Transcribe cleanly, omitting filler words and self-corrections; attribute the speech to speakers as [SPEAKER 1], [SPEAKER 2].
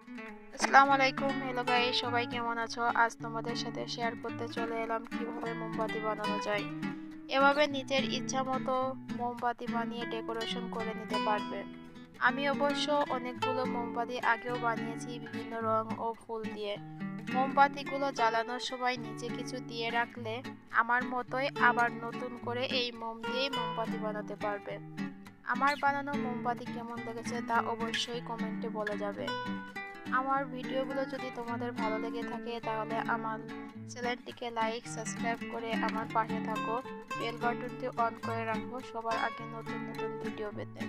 [SPEAKER 1] আসসালামু আলাইকুম। Hello guys, সবাই কেমন আছো? আজ তোমাদের সাথে শেয়ার করতে চলে এলাম কিভাবে মোমবাতি বানানো যায়। এভাবে নিজের ইচ্ছা মতো মোমবাতি বানিয়ে ডেকোরেশন করে নিতে পারবে। আমি অবশ্য অনেকগুলো মোমবাতি আগেও বানিয়েছি বিভিন্ন রং ও ফুল দিয়ে। মোমবাতিগুলো জ্বালানোর সময় নিচে কিছু দিয়ে রাখলে আমার মতোই আবার নতুন করে এই মোম দিয়েই মোমবাতি বানাতে পারবে। আমার বানানো মোমবাতি কেমন লেগেছে তা অবশ্যই কমেন্টে বলে যাবে। আমার ভিডিওগুলো যদি তোমাদের ভালো লেগে থাকে তাহলে আমার চ্যানেলটিকে লাইক সাবস্ক্রাইব করে আমার পাশে থাকো। বেল বাটনটি অন করে রাখো সবার আগে নতুন নতুন ভিডিও পেতে।